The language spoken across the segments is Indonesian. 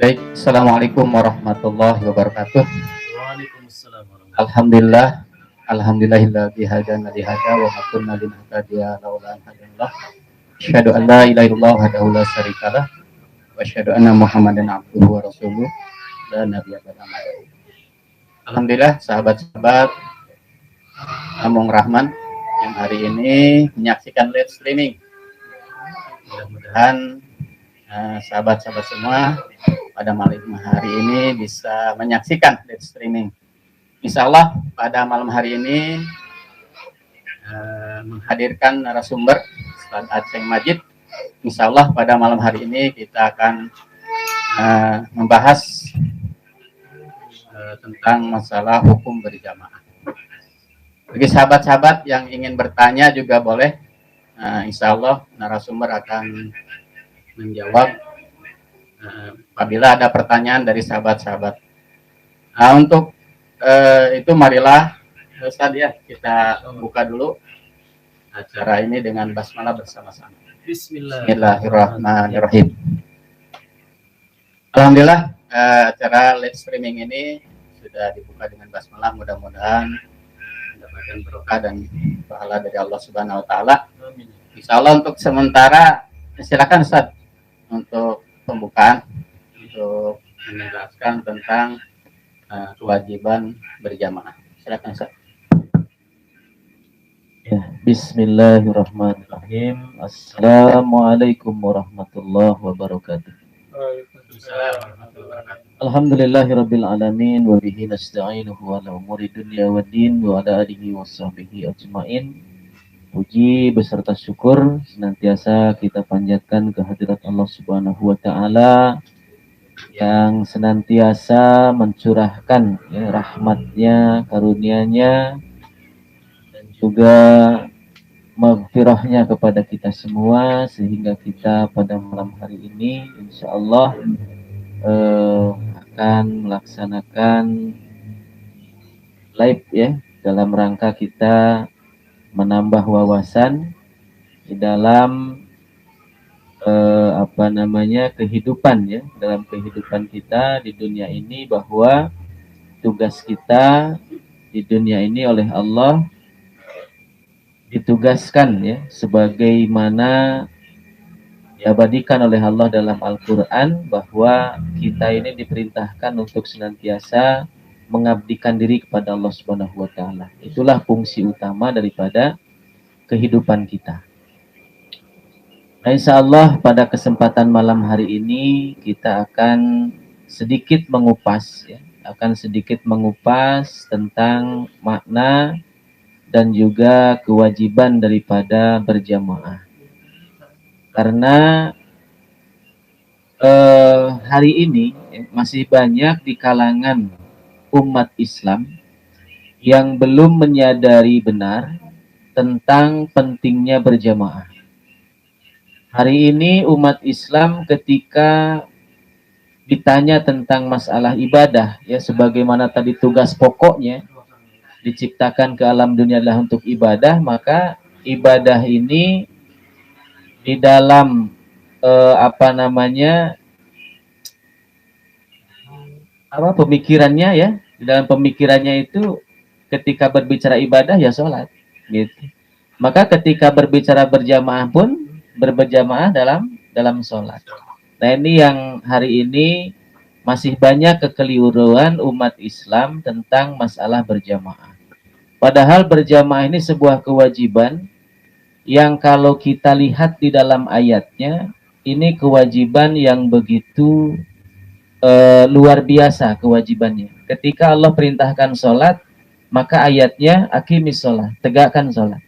Baik, Assalamualaikum warahmatullahi wabarakatuh. Waalaikumsalam warahmatullahi Alhamdulillah, alhamdulillahilladzi hadana li hada wa ma kunna linahtadiya laula an hadana. Asyhadu an la ilaha illallah wahdahu la syarikalah wa asyhadu anna Muhammadan abduhu wa rasuluh la nabiyya ba'dahu. Alhamdulillah, sahabat-sahabat Among Rahman yang hari ini menyaksikan live streaming. Mudah-mudahan sahabat-sahabat semua pada malam hari ini bisa menyaksikan live streaming. Insya Allah pada malam hari ini menghadirkan narasumber Ustaz Aceh Majid. Insya Allah pada malam hari ini kita akan membahas tentang masalah hukum berjamaah. Bagi sahabat-sahabat yang ingin bertanya juga boleh. Insya Allah narasumber akan menjawab apabila ada pertanyaan dari sahabat-sahabat. Untuk itu marilah Ustaz ya, kita buka dulu acara ini dengan basmalah bersama-sama. Bismillahirrahmanirrahim. Alhamdulillah acara live streaming ini sudah dibuka dengan basmalah. Mudah-mudahan mendapatkan berkah dan pahala dari Allah Subhanahu wa taala. Insyaallah untuk sementara silakan Ustaz untuk pembukaan untuk menjelaskan tentang kewajiban berjamaah. Silakan Ustaz. Ya, bismillahirrahmanirrahim. Assalamualaikum warahmatullahi wabarakatuh. Alhamdulillahirabbil alamin wa bihi nasta'inuhu ala umuri dunya waddin wa ala alihi washabbihi ajmain. Puji beserta syukur senantiasa kita panjatkan kehadirat Allah Subhanahu wa taala yang senantiasa mencurahkan ya, rahmatnya, karunia-Nya dan juga maghfirahnya kepada kita semua sehingga kita pada malam hari ini insya Allah akan melaksanakan live ya dalam rangka kita menambah wawasan di dalam kehidupan ya, dalam kehidupan kita di dunia ini, bahwa tugas kita di dunia ini oleh Allah ditugaskan ya sebagaimana diabadikan oleh Allah dalam Al-Qur'an, bahwa kita ini diperintahkan untuk senantiasa mengabdikan diri kepada Allah Subhanahu wa taala. Itulah fungsi utama daripada kehidupan kita. Nah, insya Allah pada kesempatan malam hari ini kita akan sedikit mengupas tentang makna dan juga kewajiban daripada berjamaah. Karena hari ini masih banyak di kalangan umat Islam yang belum menyadari benar tentang pentingnya berjamaah. Hari ini umat Islam ketika ditanya tentang masalah ibadah, ya sebagaimana tadi tugas pokoknya diciptakan ke alam dunia adalah untuk ibadah, maka ibadah ini di dalam pemikirannya ya, di dalam pemikirannya itu ketika berbicara ibadah ya sholat, gitu. Maka ketika berbicara berjamaah pun berjamaah dalam sholat. Nah, ini yang hari ini masih banyak kekeliruan umat Islam tentang masalah berjamaah. Padahal berjamaah ini sebuah kewajiban yang kalau kita lihat di dalam ayatnya, ini kewajiban yang begitu luar biasa kewajibannya. Ketika Allah perintahkan sholat, maka ayatnya aqimis sholat, tegakkan sholat.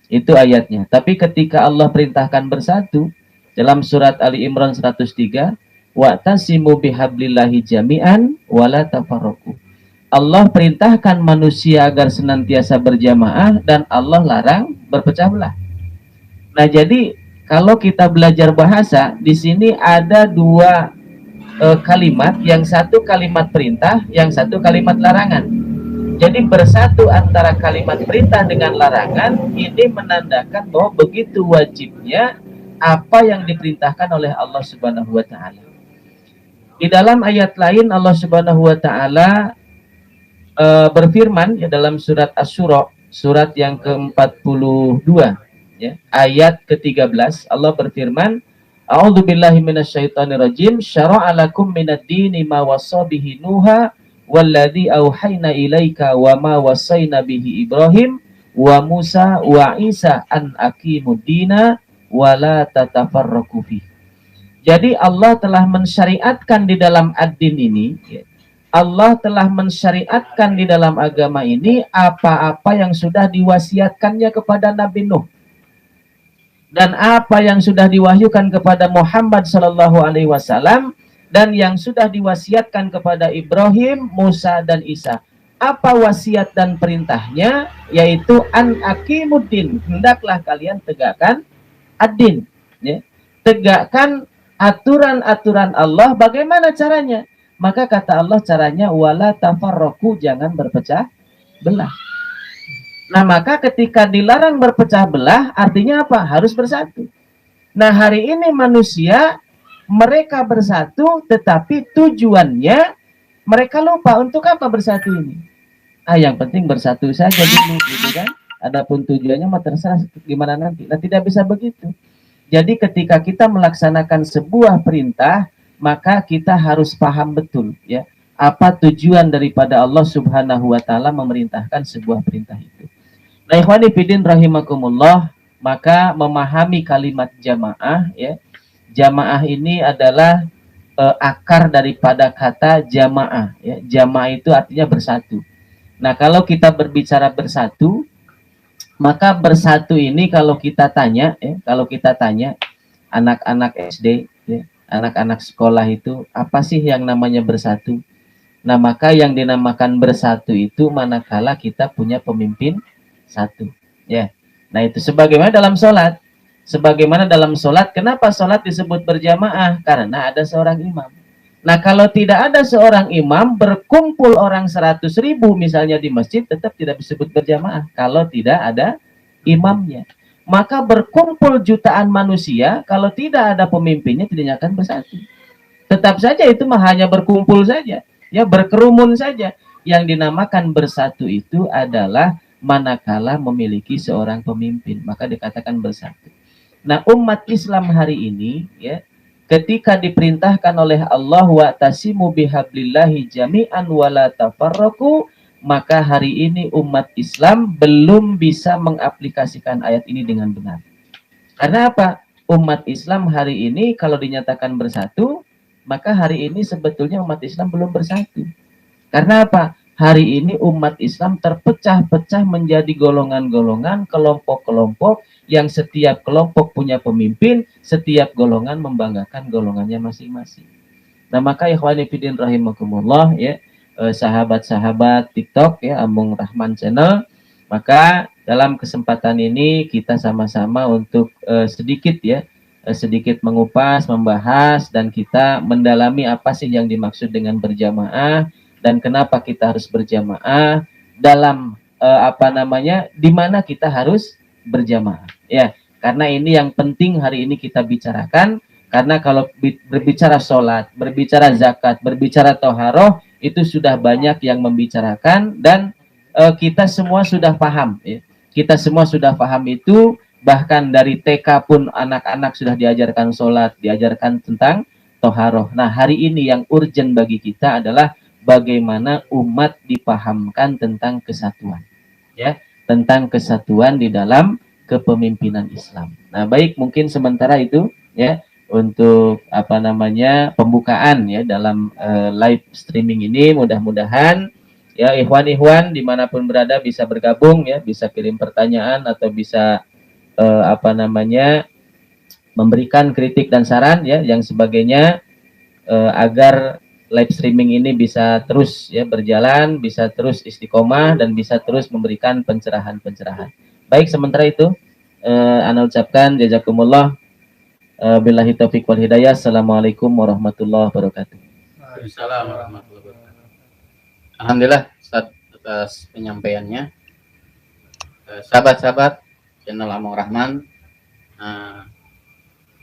Itu ayatnya. Tapi ketika Allah perintahkan bersatu dalam surat Ali Imran 103, wa'tasimu bihablillahi jami'an wala tafarraqu. Allah perintahkan manusia agar senantiasa berjamaah dan Allah larang berpecah belah. Nah, jadi kalau kita belajar bahasa, di sini ada dua kalimat, yang satu kalimat perintah, yang satu kalimat larangan. Jadi bersatu antara kalimat perintah dengan larangan ini menandakan bahwa begitu wajibnya apa yang diperintahkan oleh Allah Subhanahu wa taala. Di dalam ayat lain Allah Subhanahu wa taala berfirman ya dalam surat Asy-Syura, surat yang ke-42 ya, ayat ke-13 Allah berfirman, A'udzubillahi minasyaitonirrajim, syara'a lakum minad-dini ma wassa bihi Nuha walladzi auhayna ilaika wa ma wassayna bihi Ibrahim wa Musa wa Isa an aqimuddina wa la tatafarraqu fi. Jadi Allah telah mensyariatkan di dalam ad-din ini ya, Allah telah mensyariatkan di dalam agama ini apa-apa yang sudah diwasiatkannya kepada Nabi Nuh dan apa yang sudah diwahyukan kepada Muhammad Sallallahu Alaihi Wasallam dan yang sudah diwasiatkan kepada Ibrahim, Musa dan Isa. Apa wasiat dan perintahnya? Yaitu an aqimuddin, hendaklah kalian tegakkan ad-din, ya. Tegakkan aturan-aturan Allah. Bagaimana caranya? Maka kata Allah caranya wala tafarraqu, jangan berpecah belah. Nah, maka ketika dilarang berpecah belah, artinya apa? Harus bersatu. Nah, hari ini manusia mereka bersatu, tetapi tujuannya mereka lupa untuk apa bersatu ini. Yang penting bersatu saja dulu, gitu kan? Adapun tujuannya mah terserah gimana nanti. Nah, tidak bisa begitu. Jadi ketika kita melaksanakan sebuah perintah, maka kita harus paham betul, ya, apa tujuan daripada Allah Subhanahu wa taala memerintahkan sebuah perintah itu. Nah, ikhwani fillah rahimakumullah, maka memahami kalimat jamaah, ya. Jamaah ini adalah akar daripada kata jamaah, ya. Jamaah itu artinya bersatu. Nah, kalau kita berbicara bersatu, maka bersatu ini kalau kita tanya, ya, kalau kita tanya anak-anak SD, ya, anak-anak sekolah itu apa sih yang namanya bersatu? Nah, maka yang dinamakan bersatu itu manakala kita punya pemimpin satu, ya. Nah, itu sebagaimana dalam sholat. Sebagaimana dalam sholat, kenapa sholat disebut berjamaah? Karena ada seorang imam. Nah, kalau tidak ada seorang imam, berkumpul orang 100.000 misalnya di masjid, tetap tidak disebut berjamaah kalau tidak ada imamnya. Maka berkumpul jutaan manusia, kalau tidak ada pemimpinnya, tidak akan bersatu. Tetap saja itu hanya berkumpul saja, ya, berkerumun saja. Yang dinamakan bersatu itu adalah manakala memiliki seorang pemimpin, maka dikatakan bersatu. Nah, umat Islam hari ini, ya, ketika diperintahkan oleh Allah wa tasimu bihablillahi jami'an wala tafarraqu, maka hari ini umat Islam belum bisa mengaplikasikan ayat ini dengan benar. Karena apa? Umat Islam hari ini kalau dinyatakan bersatu, maka hari ini sebetulnya umat Islam belum bersatu. Karena apa? Hari ini umat Islam terpecah-pecah menjadi golongan-golongan, kelompok-kelompok, yang setiap kelompok punya pemimpin, setiap golongan membanggakan golongannya masing-masing. Nah, maka ikhwani fillah rahimakumullah, ya, sahabat-sahabat TikTok, ya, Ambung Rahman Channel, maka dalam kesempatan ini kita sama-sama untuk sedikit, ya, sedikit mengupas, membahas, dan kita mendalami apa sih yang dimaksud dengan berjamaah dan kenapa kita harus berjamaah, dalam di mana kita harus berjamaah, ya. Karena ini yang penting hari ini kita bicarakan, karena kalau berbicara sholat, berbicara zakat, berbicara toharoh, itu sudah banyak yang membicarakan, dan kita semua sudah paham, ya. Kita semua sudah paham itu, bahkan dari TK pun anak-anak sudah diajarkan sholat, diajarkan tentang toharoh. Nah, hari ini yang urgent bagi kita adalah bagaimana umat dipahamkan tentang kesatuan, ya, tentang kesatuan di dalam kepemimpinan Islam. Nah, baik, mungkin sementara itu, ya, untuk pembukaan, ya, dalam live streaming ini. Mudah-mudahan, ya, ikhwan-ikhwan dimanapun berada bisa bergabung, ya, bisa kirim pertanyaan atau bisa memberikan kritik dan saran, ya, yang sebagainya, agar live streaming ini bisa terus, ya, berjalan, bisa terus istiqomah, dan bisa terus memberikan pencerahan-pencerahan. Baik, sementara itu ana ucapkan jazakumullah, billahi taufiq wal hidayah. Assalamualaikum warahmatullahi wabarakatuh. Waalaikumsalam warahmatullahi wabarakatuh. Alhamdulillah Ustaz atas penyampaiannya. Sahabat-sahabat channel Ambung Rahman,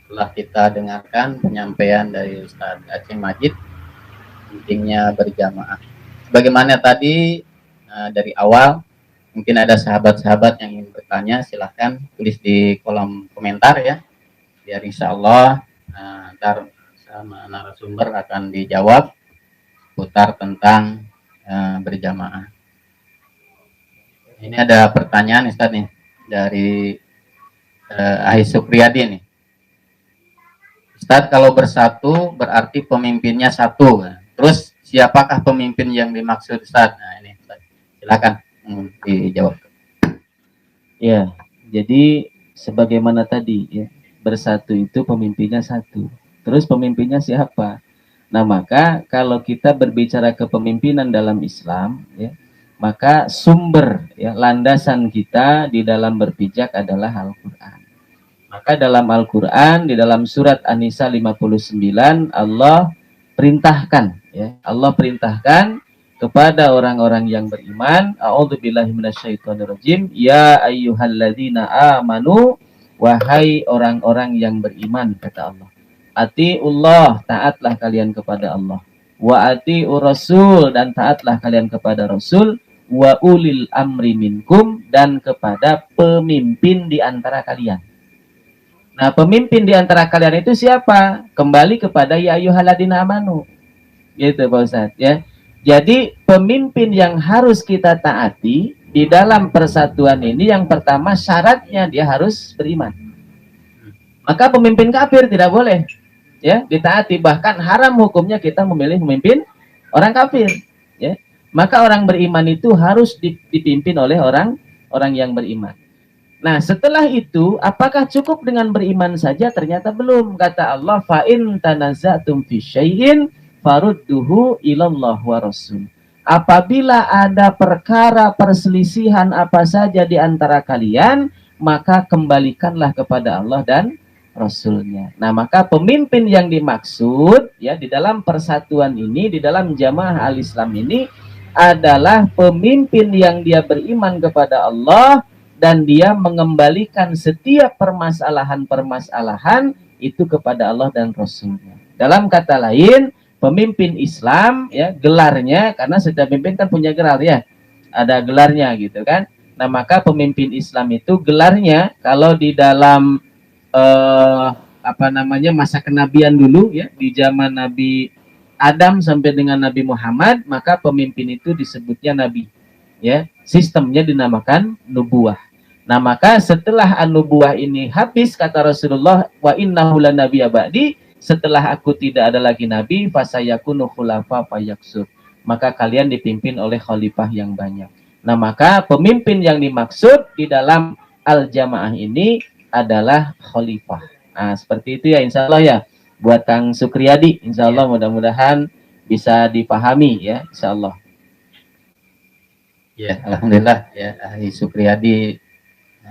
telah kita dengarkan penyampaian dari Ustaz Aceh Majid pentingnya berjamaah. Bagaimana tadi dari awal, mungkin ada sahabat-sahabat yang ingin bertanya, silahkan tulis di kolom komentar ya, biar insya Allah ntar sama narasumber akan dijawab putar tentang berjamaah. Ini ada pertanyaan Ustaz nih dari Ahi Supriyadi nih. Ustaz, kalau bersatu berarti pemimpinnya satu. Terus siapakah pemimpin yang dimaksud Ustaz? Nah ini Ustaz, silakan dijawab. Ya, jadi sebagaimana tadi ya, bersatu itu pemimpinnya satu. Terus pemimpinnya siapa? Nah, maka kalau kita berbicara kepemimpinan dalam Islam ya, maka sumber ya, landasan kita di dalam berpijak adalah Al-Qur'an. Maka dalam Al-Qur'an di dalam surat An-Nisa 59 Allah perintahkan ya, Allah perintahkan kepada orang-orang yang beriman, a'udzubillahi minasyaitonirrajim, ya ayyuhalladzina amanu, wahai orang-orang yang beriman, kata Allah. Atiullah, taatlah kalian kepada Allah. Wa atiur rasul, dan taatlah kalian kepada Rasul. Wa ulil amri minkum, dan kepada pemimpin di antara kalian. Nah, pemimpin di antara kalian itu siapa? Kembali kepada ya ayyuhalladzina amanu. Gitu Pak Ustadz ya. Jadi pemimpin yang harus kita taati di dalam persatuan ini, yang pertama syaratnya dia harus beriman. Maka pemimpin kafir tidak boleh ya ditaati, bahkan haram hukumnya kita memilih pemimpin orang kafir ya. Maka orang beriman itu harus dipimpin oleh orang yang beriman. Nah, setelah itu apakah cukup dengan beriman saja? Ternyata belum. Kata Allah, fa in tanaza'tum fi syai'in farudduhu ilallah wa rasul. Apabila ada perkara perselisihan apa saja di antara kalian, maka kembalikanlah kepada Allah dan Rasulnya. Nah, maka pemimpin yang dimaksud ya di dalam persatuan ini, di dalam jamaah al-Islam ini adalah pemimpin yang dia beriman kepada Allah dan dia mengembalikan setiap permasalahan-permasalahan itu kepada Allah dan Rasulnya. Dalam kata lain, pemimpin Islam ya gelarnya, karena setiap pemimpin kan punya gelar ya, ada gelarnya gitu kan. Nah, maka pemimpin Islam itu gelarnya kalau di dalam masa kenabian dulu ya, di zaman Nabi Adam sampai dengan Nabi Muhammad, maka pemimpin itu disebutnya nabi ya, sistemnya dinamakan nubuah. Nah, maka setelah an-nubuah ini habis, kata Rasulullah, wa innahu lanabiyya ba'di, setelah aku tidak ada lagi nabi, fasayakunu khulafa fayaksur, maka kalian dipimpin oleh khalifah yang banyak. Nah, maka pemimpin yang dimaksud di dalam al-jamaah ini adalah khalifah. Nah, seperti itu ya, insya Allah ya, buat Kang Sukriyadi, insya Allah mudah-mudahan bisa dipahami ya, insya Allah. Ya, alhamdulillah ya, Ahi Supriyadi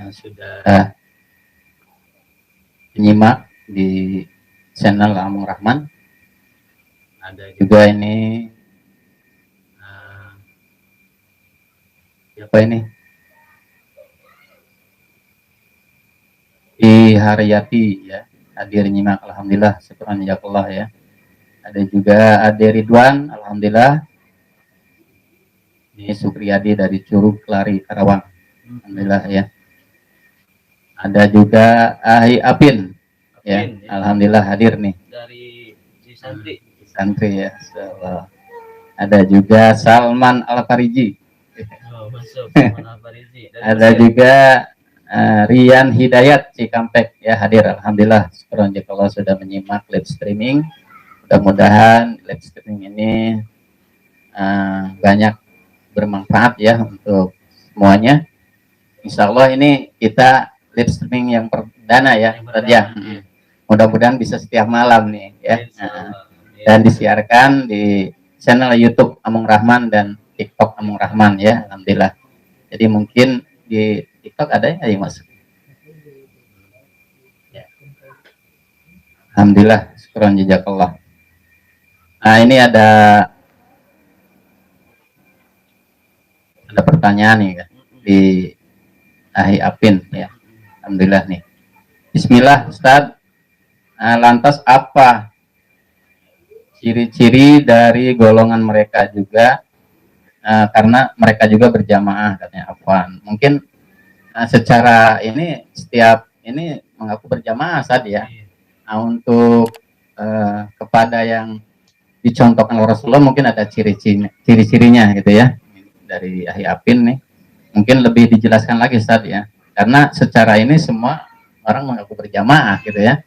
sudah menyimak di channel Amung Rahman. Ada juga ini siapa ini? Di Haryati ya, hadir nyimak, alhamdulillah, syukuran jazakallah ya. Ada juga Ade Ridwan, alhamdulillah. Ini Supriyadi dari Curug Lari Karawang, alhamdulillah ya. Ada juga Ahi Apin ya, alhamdulillah hadir nih Dari Cisantri. Santri ya. Ada juga Salman Al-Fariji. Oh, masuk Salman Al-Fariji. Ada juga Rian Hidayat Cikampek ya, hadir, alhamdulillah, syukuran jazakallah sudah menyimak live streaming. Mudah-mudahan live streaming ini banyak bermanfaat ya untuk semuanya. Insya Allah ini kita live streaming yang perdana ya, mudah-mudahan bisa setiap malam nih ya. Dan disiarkan di channel YouTube Amung Rahman dan TikTok Amung Rahman ya, alhamdulillah. Jadi mungkin di TikTok ada yang masuk ya. Alhamdulillah, syukuran jazakallah. Nah, ini ada pertanyaan nih kan di Ahi Apin ya, alhamdulillah nih. Bismillah Ustaz, lantas apa ciri-ciri dari golongan mereka juga, karena mereka juga berjamaah katanya Afwan. Mungkin secara ini setiap ini mengaku berjamaah saat ya. Nah, untuk kepada yang dicontohkan oleh Rasulullah mungkin ada ciri-cirinya gitu ya, dari Ahli Apin nih mungkin lebih dijelaskan lagi Ustaz ya, karena secara ini semua orang mengaku berjamaah gitu ya.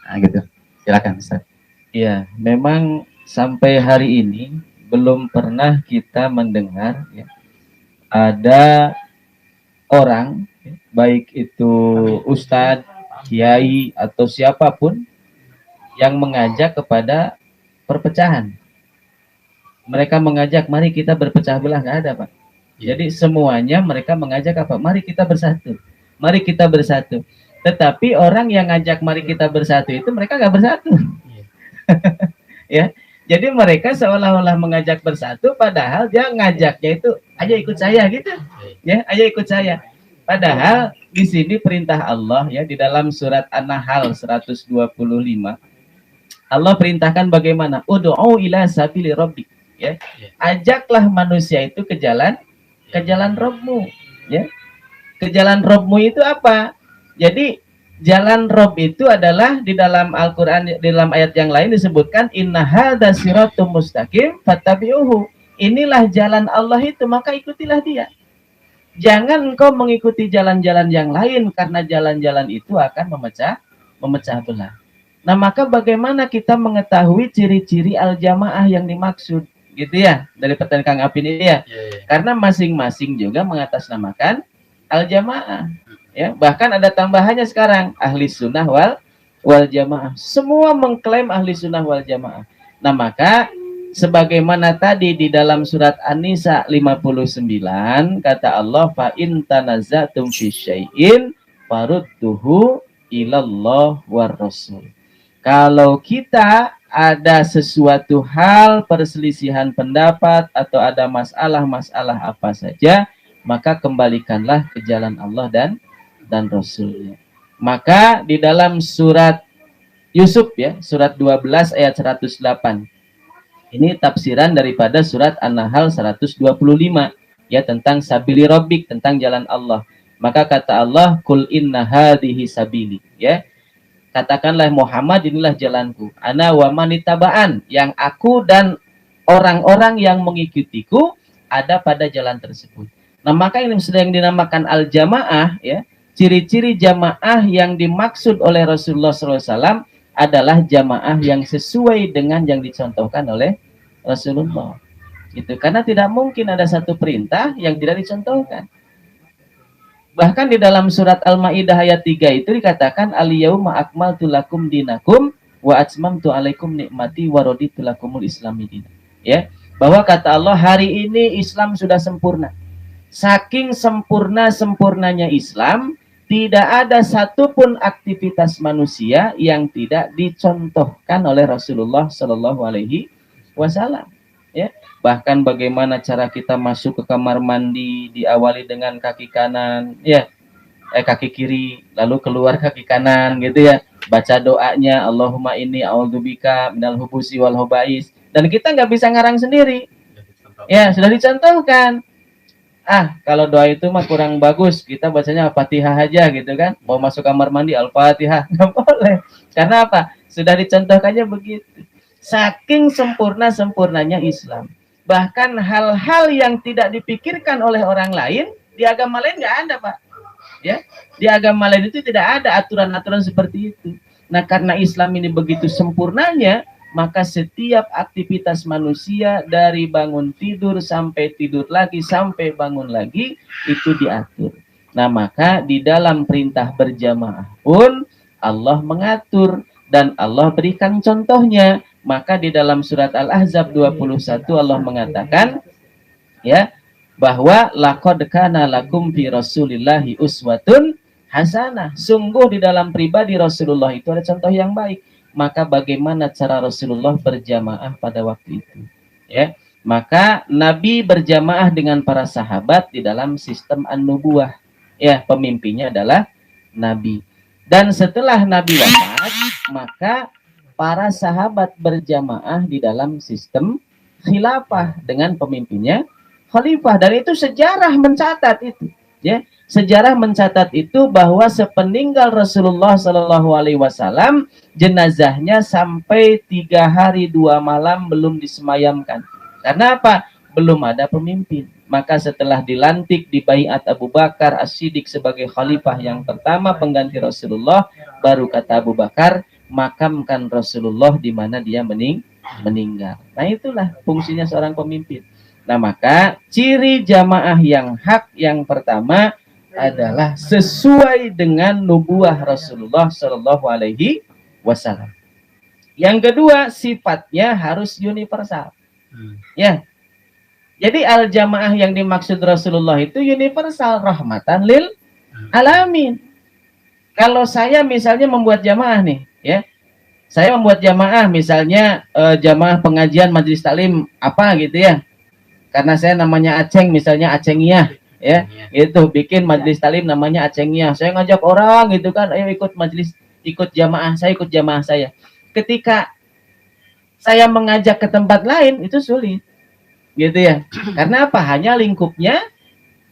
Nah, gitu, silakan Ustaz. Ya, memang sampai hari ini belum pernah kita mendengar ya, ada orang baik itu ustadz, kiai atau siapapun yang mengajak kepada perpecahan. Mereka mengajak mari kita berpecah belah, nggak ada Pak. Jadi semuanya mereka mengajak apa? Mari kita bersatu. Mari kita bersatu. Tetapi orang yang ngajak mari kita bersatu itu mereka nggak bersatu. Ya. Jadi mereka seolah-olah mengajak bersatu padahal dia ngajaknya itu ayo ikut saya gitu. Ya, ayo ikut saya. Padahal di sini perintah Allah ya di dalam surat An-Nahl 125 Allah perintahkan bagaimana? Ud'u ila sabili rabbik, ya. Ajaklah manusia itu ke jalan Rabbmu, ya. Ke jalan Rabbmu itu apa? Jadi jalan Rabb itu adalah di dalam Al-Qur'an, di dalam ayat yang lain disebutkan inna hadza siratum mustaqim fattabi'uhu. Inilah jalan Allah itu, maka ikutilah dia. Jangan engkau mengikuti jalan-jalan yang lain karena jalan-jalan itu akan memecah belah. Nah, maka bagaimana kita mengetahui ciri-ciri al-jamaah yang dimaksud, gitu ya, dari pertanyaan Kang Apin ini ya? Karena masing-masing juga mengatasnamakan al-jamaah, ya. Bahkan ada tambahannya sekarang, ahli sunnah wal jamaah. Semua mengklaim ahli sunnah wal jamaah. Nah, maka sebagaimana tadi di dalam surat An-Nisa 59 kata Allah fa in tanazatum fi syai'in farudduhu ilallah war rasul. Kalau kita ada sesuatu hal perselisihan pendapat atau ada masalah-masalah apa saja, maka kembalikanlah ke jalan Allah dan Rasulnya. Maka di dalam surat Yusuf ya, surat 12 ayat 108. Ini tafsiran daripada surat An-Nahl 125 ya, tentang sabili rabbik, tentang jalan Allah. Maka kata Allah, kul inna hadhihi sabili, ya. Katakanlah Muhammad, inilah jalanku. Ana wa manitaba'an, yang aku dan orang-orang yang mengikutiku ada pada jalan tersebut. Nah, maka ini sedang dinamakan al-jamaah ya. Ciri-ciri jamaah yang dimaksud oleh Rasulullah SAW adalah jamaah yang sesuai dengan yang dicontohkan oleh Rasulullah. Gitu. Karena tidak mungkin ada satu perintah yang tidak dicontohkan. Bahkan di dalam surat Al-Maidah ayat 3 itu dikatakan al-yauma akmaltu lakum dinakum wa atmamtu alaikum nikmati wa raditu lakumul islami dinan. Ya, bahwa kata Allah hari ini Islam sudah sempurna. Saking sempurnanya Islam, tidak ada satupun aktivitas manusia yang tidak dicontohkan oleh Rasulullah Shallallahu Alaihi Wasallam. Ya, bahkan bagaimana cara kita masuk ke kamar mandi diawali dengan kaki kanan, ya, kaki kiri, lalu keluar kaki kanan, gitu ya. Baca doanya, Allahumma inni a'udzubika minal hubusi wal hobais. Dan kita nggak bisa ngarang sendiri. Ya, sudah dicontohkan. Kalau doa itu mah kurang bagus, kita bacanya Al-Fatihah aja gitu kan. Mau masuk kamar mandi Al-Fatihah, nggak boleh. Karena apa? Sudah dicontohkannya begitu. Saking sempurnanya Islam. Bahkan hal-hal yang tidak dipikirkan oleh orang lain, di agama lain nggak ada, Pak. Ya, di agama lain itu tidak ada aturan-aturan seperti itu. Nah, karena Islam ini begitu sempurnanya, maka setiap aktivitas manusia dari bangun tidur sampai tidur lagi sampai bangun lagi itu diatur. Nah, maka di dalam perintah berjamaah pun Allah mengatur dan Allah berikan contohnya. Maka di dalam surat Al-Ahzab 21 Allah mengatakan ya, bahwa laqad kana lakum fi rasulillahi uswatun hasanah. Sungguh di dalam pribadi Rasulullah itu ada contoh yang baik. Maka bagaimana cara Rasulullah berjamaah pada waktu itu? Ya, maka Nabi berjamaah dengan para sahabat di dalam sistem an-nubuwah. Ya, pemimpinnya adalah Nabi. Dan setelah Nabi wafat, maka para sahabat berjamaah di dalam sistem khilafah dengan pemimpinnya khalifah, dan itu sejarah mencatat itu, ya. Sejarah mencatat itu bahwa sepeninggal Rasulullah Shallallahu Alaihi Wasallam, jenazahnya sampai 3 hari 2 malam belum disemayamkan. Karena apa? Belum ada pemimpin. Maka setelah dilantik di baiat Abu Bakar As-Siddiq sebagai khalifah yang pertama pengganti Rasulullah, baru kata Abu Bakar, makamkan Rasulullah di mana dia meninggal. Nah, itulah fungsinya seorang pemimpin. Nah, maka ciri jamaah yang hak yang pertama adalah sesuai dengan nubuah Rasulullah Shallallahu Alaihi Wasallam. Yang kedua, sifatnya harus universal. Ya, jadi al jamaah yang dimaksud Rasulullah itu universal, rahmatan lil alamin. Kalau saya misalnya membuat jamaah nih, ya, saya membuat jamaah misalnya jamaah pengajian majelis taklim apa gitu ya. Karena saya namanya Aceng, misalnya Acengiyah, ya, itu bikin majelis taklim namanya Acengiyah. Saya ngajak orang gitu kan, ayo ikut majelis, ikut jamaah saya. Ketika saya mengajak ke tempat lain itu sulit, gitu ya. Karena apa? Hanya lingkupnya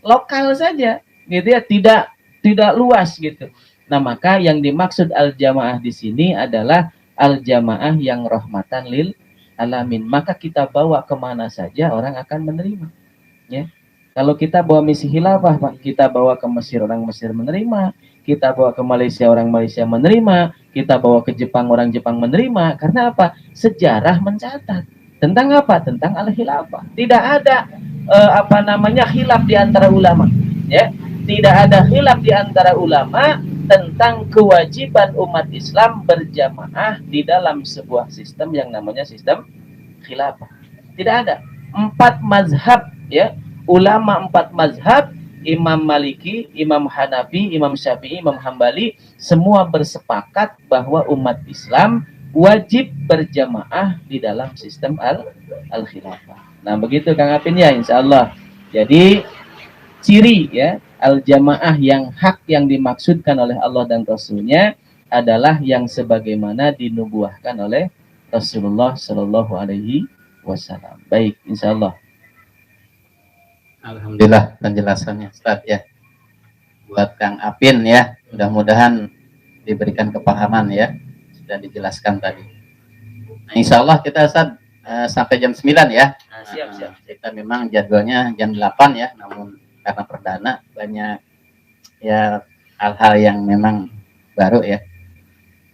lokal saja, gitu ya, tidak luas gitu. Nah, maka yang dimaksud al jamaah di sini adalah al jamaah yang rahmatan lil alamin. Maka kita bawa kemana saja orang akan menerima, ya. Kalau kita bawa misi khilafah, Pak, kita bawa ke Mesir, orang Mesir menerima. Kita bawa ke Malaysia, orang Malaysia menerima. Kita bawa ke Jepang, orang Jepang menerima. Karena apa? Sejarah mencatat tentang apa? Tentang al-khilafah. Tidak ada khilaf di antara ulama, ya. Tidak ada khilaf di antara ulama tentang kewajiban umat Islam berjamaah di dalam sebuah sistem yang namanya sistem khilafah. Tidak ada. 4 mazhab, ya, ulama 4 mazhab, Imam Maliki, Imam Hanafi, Imam Syafi'i, Imam Hambali, semua bersepakat bahwa umat Islam wajib berjamaah di dalam sistem al-khilafah. Nah, begitu Kang Apin ya, insya Allah. Jadi ciri, ya, al-jamaah yang hak yang dimaksudkan oleh Allah dan Rasulnya adalah yang sebagaimana dinubuahkan oleh Rasulullah Shallallahu Alaihi Wasallam. Baik, insya Allah. Alhamdulillah penjelasannya Ustaz, ya. Buat Kang Apin, ya, mudah-mudahan diberikan kepahaman, ya, sudah dijelaskan tadi. Nah, insya Allah kita Ustaz sampai jam 9 ya. Siap. Kita memang jadwalnya jam 8 ya, namun karena perdana banyak ya hal-hal yang memang baru ya.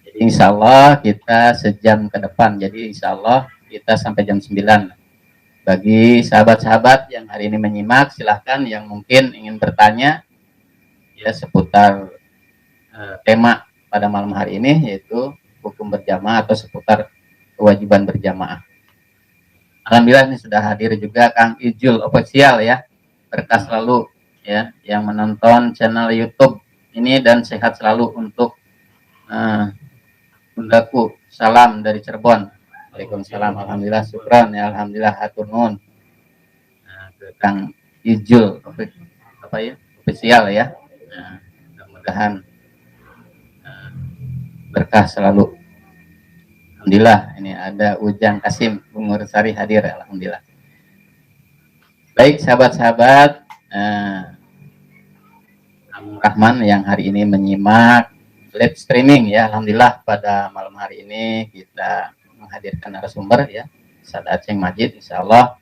Jadi insya Allah kita sejam ke depan. Jadi insya Allah kita sampai jam 9. Bagi sahabat-sahabat yang hari ini menyimak, silahkan yang mungkin ingin bertanya ya seputar tema pada malam hari ini, yaitu hukum berjamaah atau seputar kewajiban berjamaah. Alhamdulillah ini sudah hadir juga Kang Ijul Official, ya. Berkah selalu, ya, yang menonton channel YouTube ini, dan sehat selalu untuk bundaku. Salam dari Cirebon. Waalaikumsalam. Alhamdulillah, syukran, ya, alhamdulillah, hatur nuhun. Kang Ijul Official, ya. Mudah-mudahan berkah selalu. Alhamdulillah, ini ada Ujang Kasim Bungursari hadir, alhamdulillah. Baik sahabat-sahabat Rahman yang hari ini menyimak live streaming, ya, alhamdulillah pada malam hari ini kita menghadirkan narasumber, ya, Ustaz Aceng Majid. Insya Allah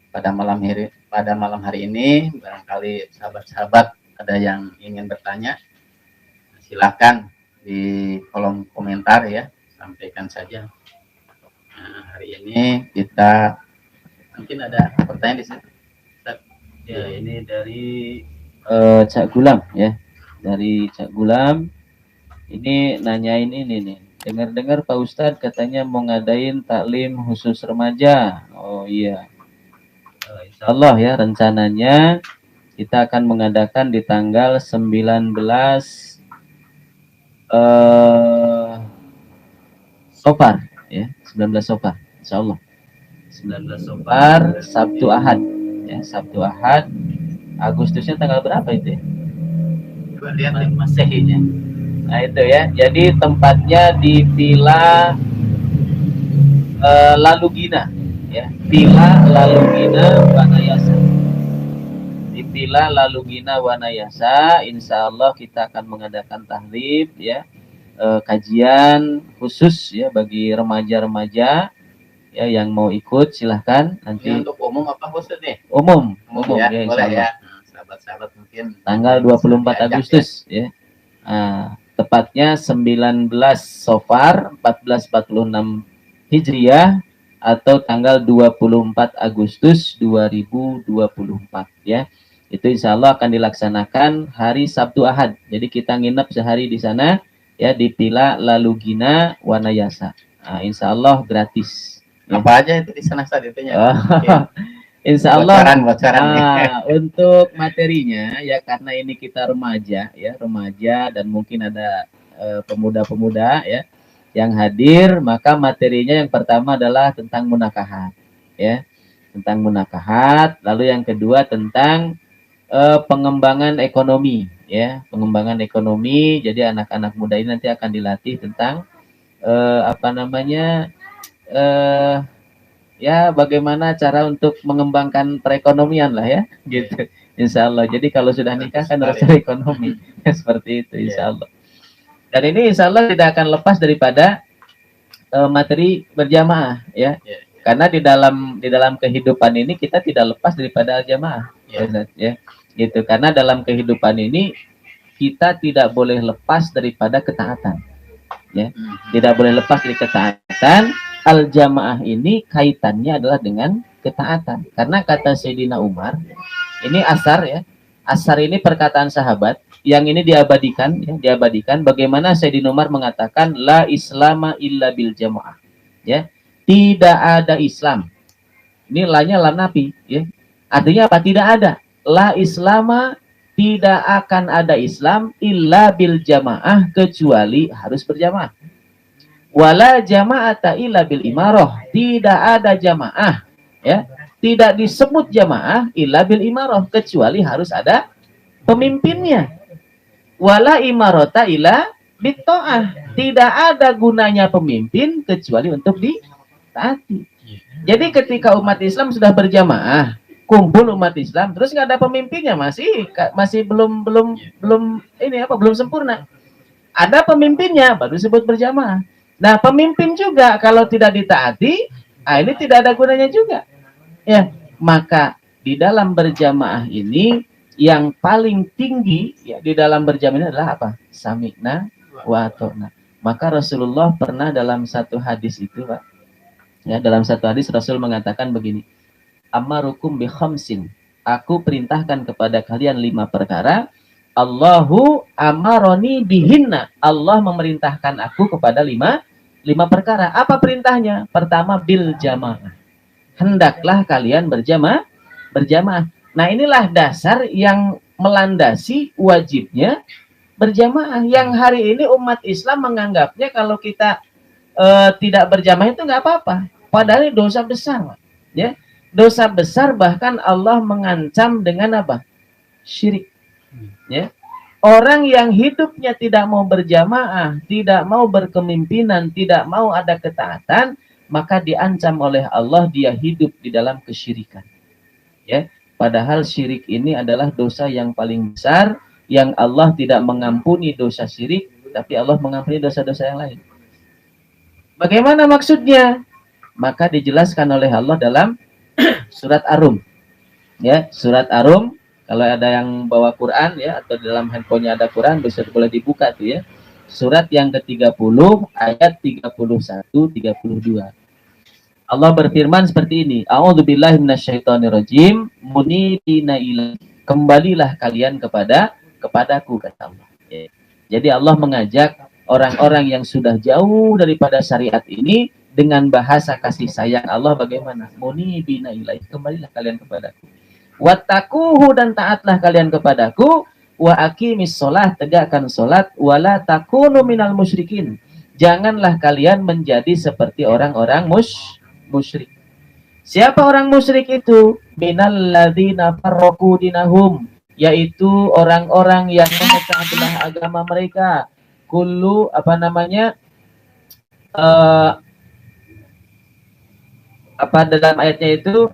pada malam hari ini barangkali sahabat-sahabat ada yang ingin bertanya, silakan di kolom komentar, ya, sampaikan saja. Nah, hari ini kita mungkin ada pertanyaan di sini. Ya, ini dari Cak Gulam, ya. Dari Cak Gulam. Ini nanyain ini nih. Dengar-dengar Pak Ustadz katanya mau ngadain taklim khusus remaja. Oh iya. Insya Allah, ya, rencananya kita akan mengadakan di tanggal 19 Sofar, ya, 19 Sofar, insya Allah. 19 Sofar, Sabtu Ahad, ya, Sabtu Ahad. Agustusnya tanggal berapa itu ya? Masehinya. Nah itu, ya. Jadi tempatnya di Villa lalu gina, ya, pila lalu gina wanayasa. Di pila lalu gina wanayasa, insya Allah kita akan mengadakan tahlib, ya, kajian khusus ya bagi remaja-remaja ya yang mau ikut silahkan nanti. Ini untuk umum apa khusus nih? Umum Ya, ya, boleh insya Allah. ya. Nah, sahabat-sahabat mungkin Tanggal 24 Agustus ya. Tepatnya 19 Safar 1446 Hijriah atau tanggal 24 Agustus 2024 ya. Itu insya Allah akan dilaksanakan hari Sabtu Ahad. Jadi kita nginep sehari di sana ya di Pila Lalu Gina Wanayasa. Insya Allah gratis. Apa aja itu di sana saat itunya? Insya Allah bocoran untuk materinya ya karena ini kita remaja ya dan mungkin ada pemuda-pemuda ya yang hadir, maka materinya yang pertama adalah tentang munakahat ya, tentang munakahat, lalu yang kedua tentang pengembangan ekonomi ya, pengembangan ekonomi. Jadi anak-anak muda ini nanti akan dilatih tentang ya bagaimana cara untuk mengembangkan perekonomian lah ya gitu, insya Allah. Jadi kalau sudah nikah kan harus cari ekonomi ya, seperti itu insya Allah. Dan ini insya Allah tidak akan lepas daripada materi berjamaah ya, karena di dalam kehidupan ini kita tidak lepas daripada jamaah ya gitu, karena dalam kehidupan ini kita tidak boleh lepas daripada ketaatan ya, tidak boleh lepas dari ketaatan. Al-jamaah ini kaitannya adalah dengan ketaatan. Karena kata Sayyidina Umar, ini asar ya. Asar ini perkataan sahabat yang ini diabadikan ya, diabadikan bagaimana Sayyidina Umar mengatakan la islama illa bil jamaah. Ya. Tidak ada Islam. Ini la-nya lam nafi ya. Artinya apa? Tidak ada. La islama, tidak akan ada Islam illa bil jamaah, kecuali harus berjamaah. Wala jama'ata illa bil imarah, tidak ada jamaah ya, tidak disebut jamaah illa bil imarah, kecuali harus ada pemimpinnya. Wala imarata illa bit ta'ah, tidak ada gunanya pemimpin kecuali untuk ditaati. Jadi ketika umat Islam sudah berjamaah, kumpul umat Islam, terus nggak ada pemimpinnya, masih belum sempurna. Ada pemimpinnya baru disebut berjamaah. Nah, pemimpin juga kalau tidak ditaati, ini tidak ada gunanya juga. Ya, maka di dalam berjamaah ini yang paling tinggi ya di dalam berjamaah ini adalah apa? Sami'na wa ata'na. Maka Rasulullah pernah dalam satu hadis itu, Pak. Ya, dalam satu hadis Rasul mengatakan begini. Amarukum bi khamsin. Aku perintahkan kepada kalian 5 perkara. Allahu amaroni bihinna. Allah memerintahkan aku kepada 5 perkara. Apa perintahnya? Pertama, bil jamaah. Hendaklah kalian berjamaah. Nah, inilah dasar yang melandasi wajibnya berjamaah. Yang hari ini umat Islam menganggapnya kalau kita tidak berjamaah itu nggak apa-apa. Padahal ini dosa besar, ya. Dosa besar, bahkan Allah mengancam dengan apa? Syirik. Ya. Orang yang hidupnya tidak mau berjamaah, tidak mau berkepemimpinan, tidak mau ada ketaatan, maka diancam oleh Allah dia hidup di dalam kesyirikan. Ya, padahal syirik ini adalah dosa yang paling besar, yang Allah tidak mengampuni dosa syirik, tapi Allah mengampuni dosa-dosa yang lain. Bagaimana maksudnya? Maka dijelaskan oleh Allah dalam surat Ar-Rum. Ya, surat Ar-Rum. Kalau ada yang bawa Quran ya, atau dalam handphonenya ada Quran, bisa boleh dibuka tuh ya. Surat yang ke-30 ayat 31-32. Allah berfirman seperti ini. A'udzubillahi minasyaitonirrajim. Munibina ilaihi. Kembalilah kalian kepadaku, kata Allah. Ya. Jadi Allah mengajak orang-orang yang sudah jauh daripada syariat ini dengan bahasa kasih sayang Allah bagaimana? Munibina ilaihi. Kembalilah kalian kepadaku. Wattaquhu, dan taatlah kalian kepadaku, wa aqimis sholah, tegakkan sholat, wala takunu minal musyrikin, janganlah kalian menjadi seperti orang-orang musyrik. Siapa orang musyrik itu? Minal ladzina farraqu dinahum, yaitu orang-orang yang memecah belah agama mereka. Kullu apa dalam ayatnya itu,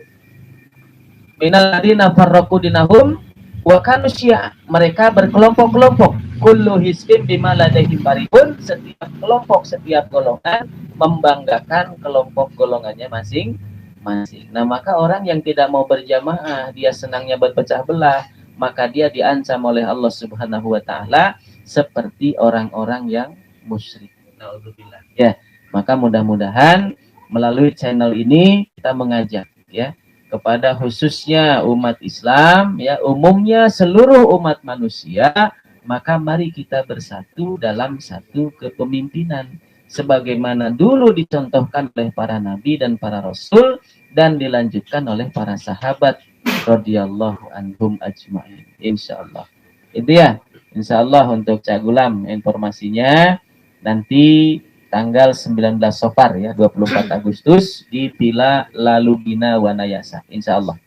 minal ladina farraqu dinahum wa kanu syi'a, mereka berkelompok-kelompok, kullu hizbin bima ladaihim farihun, setiap kelompok, setiap golongan membanggakan kelompok golongannya masing-masing. Nah, maka orang yang tidak mau berjamaah, dia senangnya berpecah belah, maka dia diancam oleh Allah Subhanahu wa taala seperti orang-orang yang musyrik. Naudzubillah. Ya, maka mudah-mudahan melalui channel ini kita mengajak ya kepada khususnya umat Islam, ya umumnya seluruh umat manusia, maka mari kita bersatu dalam satu kepemimpinan sebagaimana dulu dicontohkan oleh para nabi dan para rasul dan dilanjutkan oleh para sahabat radhiyallahu anhum ajma'in. Insyaallah. Itu ya, insyaallah untuk Cak Gulam informasinya nanti tanggal 19 Safar ya, 24 Agustus di Villa Lalubina Wanayasa, insyaallah.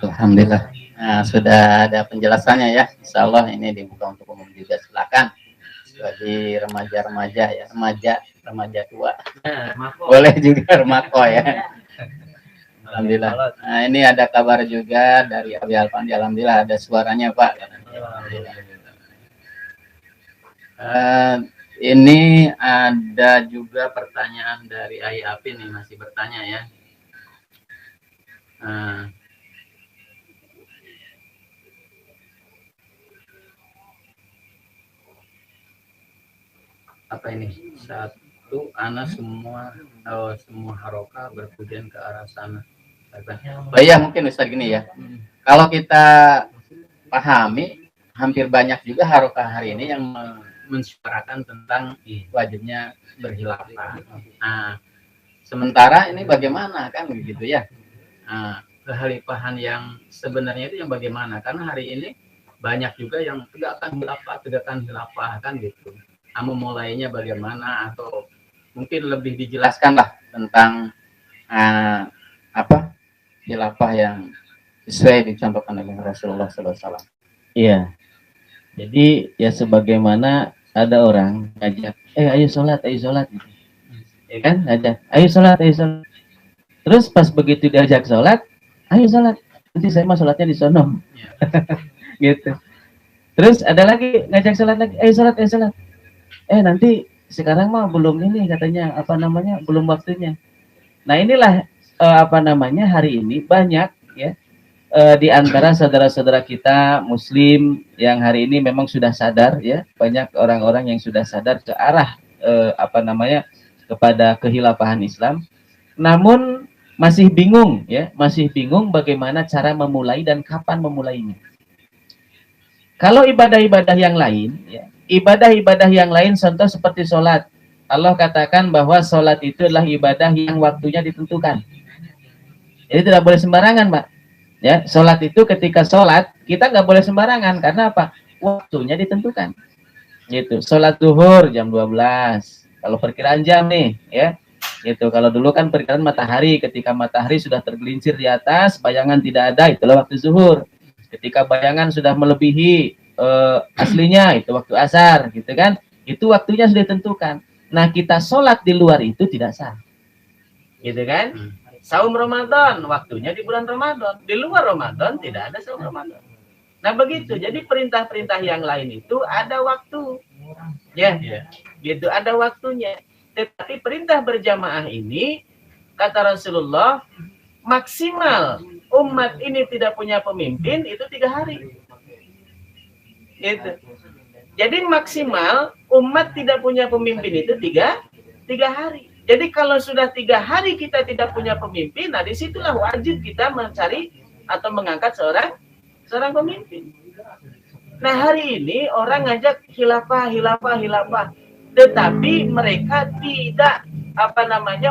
Alhamdulillah. Nah, sudah ada penjelasannya ya. Insyaallah ini dibuka untuk umum juga, silakan. Bagi remaja-remaja ya, remaja tua. Boleh juga remako ya. Alhamdulillah. Nah, ini ada kabar juga dari Abi Alfandi. Alhamdulillah ada suaranya, Pak. Alhamdulillah. Ini ada juga pertanyaan dari Ayah Api nih, masih bertanya ya. Apa ini? Satu, anak semua haroka berpujian ke arah sana. Oh iya, mungkin Ustaz gini ya. Kalau kita pahami, hampir banyak juga haroka hari ini yang mensuarakan tentang wajibnya berkhilafah. Nah, sementara ini bagaimana kan begitu ya? Nah, kekhalifahan yang sebenarnya itu yang bagaimana? Karena hari ini banyak juga yang tegakkan khilafah kan gitu. Memulainya bagaimana atau mungkin lebih dijelaskan lah tentang apa khilafah yang sesuai dicontohkan oleh Rasulullah SAW. Iya. Jadi ya sebagaimana ada orang ngajak, ayo sholat gitu. Ya kan, ngajak, ayo sholat. Terus pas begitu diajak sholat, ayo sholat. Nanti saya mah sholatnya di sono. Ya. Gitu. Terus ada lagi ngajak sholat lagi, ayo sholat. Nanti sekarang mah belum ini katanya, belum waktunya. Nah inilah hari ini banyak ya. Di antara saudara-saudara kita Muslim yang hari ini memang sudah sadar ya, banyak orang-orang yang sudah sadar ke arah kepada kehilafahan Islam, namun masih bingung bagaimana cara memulai dan kapan memulainya. Kalau ibadah-ibadah yang lain ya, ibadah-ibadah yang lain contoh seperti sholat, Allah katakan bahwa sholat itu adalah ibadah yang waktunya ditentukan, jadi tidak boleh sembarangan, Pak. Ya, sholat itu ketika sholat kita nggak boleh sembarangan karena apa? Waktunya ditentukan. Gitu. Sholat zuhur jam 12. Kalau perkiraan jam nih, ya. Gitu. Kalau dulu kan perkiraan matahari, ketika matahari sudah tergelincir di atas, bayangan tidak ada, itulah waktu zuhur. Ketika bayangan sudah melebihi aslinya, itu waktu asar, gitu kan? Itu waktunya sudah ditentukan. Nah, kita sholat di luar itu tidak sah. Gitu kan? Saum Ramadan, waktunya di bulan Ramadan. Di luar Ramadan tidak ada saum Ramadan. Nah begitu, jadi perintah-perintah yang lain itu ada waktu. Ya, gitu, ada waktunya. Tetapi perintah berjamaah ini, kata Rasulullah, maksimal umat ini tidak punya pemimpin, itu 3 hari. Gitu. Jadi maksimal umat tidak punya pemimpin itu 3 hari. Jadi kalau sudah 3 hari kita tidak punya pemimpin, nah disitulah wajib kita mencari atau mengangkat seorang pemimpin. Nah hari ini orang ngajak khilafah, tetapi mereka tidak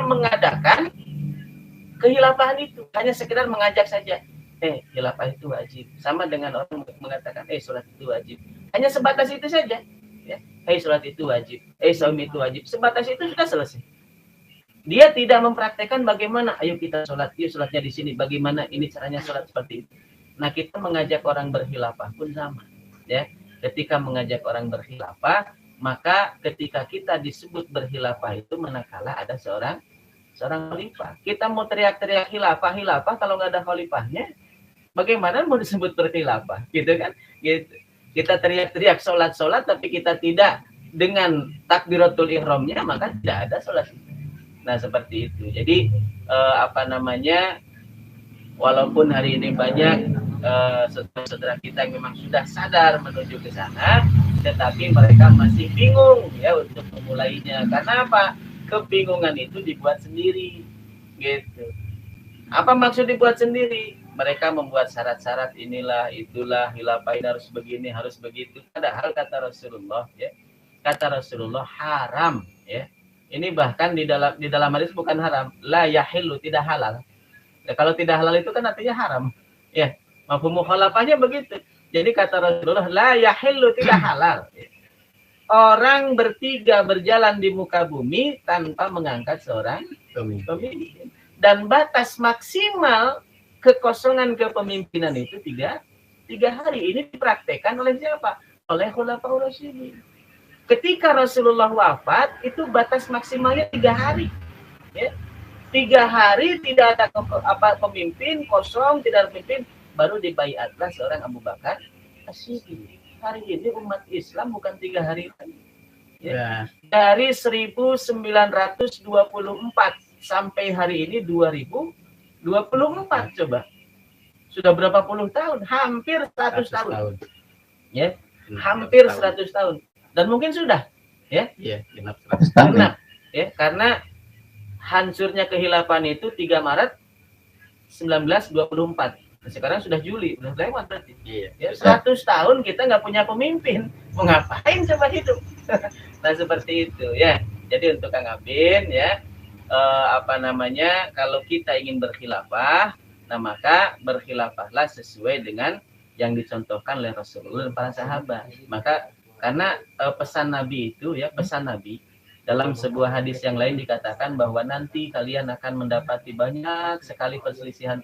mengadakan kehilafahan itu, hanya sekedar mengajak saja. Khilafah itu wajib, sama dengan orang mengatakan sholat itu wajib, hanya sebatas itu saja. Ya, sholat itu wajib, saum itu wajib, sebatas itu sudah selesai. Dia tidak mempraktekkan bagaimana, ayo kita sholat, yuk sholatnya di sini, bagaimana ini caranya sholat seperti itu. Nah kita mengajak orang berkhilafah pun sama, ya. Ketika mengajak orang berkhilafah, maka ketika kita disebut berkhilafah itu manakala ada seorang seorang khalifah. Kita mau teriak-teriak khilafah kalau nggak ada khalifahnya, bagaimana mau disebut berkhilafah, gitu kan? Gitu. Kita teriak-teriak sholat tapi kita tidak dengan takbiratul ihramnya, maka tidak ada sholat. Nah, seperti itu. Jadi walaupun hari ini banyak saudara-saudara kita yang memang sudah sadar menuju ke sana, tetapi mereka masih bingung ya untuk memulainya. Karena apa? Kebingungan itu dibuat sendiri, gitu. Apa maksud dibuat sendiri? Mereka membuat syarat-syarat inilah, itulah, khilafah ini harus begini, harus begitu. Padahal kata Rasulullah, ya, kata Rasulullah haram, ya. Ini bahkan di dalam hadis bukan haram, la yahillu, tidak halal. Ya, kalau tidak halal itu kan artinya haram. Ya, mafhum mukhalafahnya begitu. Jadi kata Rasulullah, la yahillu, tidak halal. Ya. Orang bertiga berjalan di muka bumi tanpa mengangkat seorang pemimpin. Dan batas maksimal kekosongan kepemimpinan itu tiga hari. Ini dipraktekkan oleh siapa? Oleh Khulafaur Rasyidin. Ketika Rasulullah wafat, itu batas maksimalnya 3 hari. Ya. 3 hari tidak ada pemimpin, kosong, tidak ada pemimpin, baru dibaiatlah seorang Abu Bakar As-Siddiq. Hari ini umat Islam bukan 3 hari lagi. Ya. Dari 1924 sampai hari ini 2024, coba. Sudah berapa puluh tahun? Hampir 100 tahun. Ya. Hampir 100 tahun. Dan mungkin sudah, ya. Iya, 100 tahun. Ya, karena hancurnya kehilafahan itu 3 Maret 1924. Nah, sekarang sudah Juli, udah lewat berarti. Iya. Ya, 100 tahun kita nggak punya pemimpin. Mau ngapain coba hidup? Nah, seperti itu ya. Jadi untuk Kang Abin ya, kalau kita ingin berkhilafah, nah maka berkhilafahlah sesuai dengan yang dicontohkan oleh Rasulullah dan para sahabat. Maka karena pesan Nabi itu ya, pesan Nabi dalam sebuah hadis yang lain dikatakan bahwa nanti kalian akan mendapati banyak sekali perselisihan.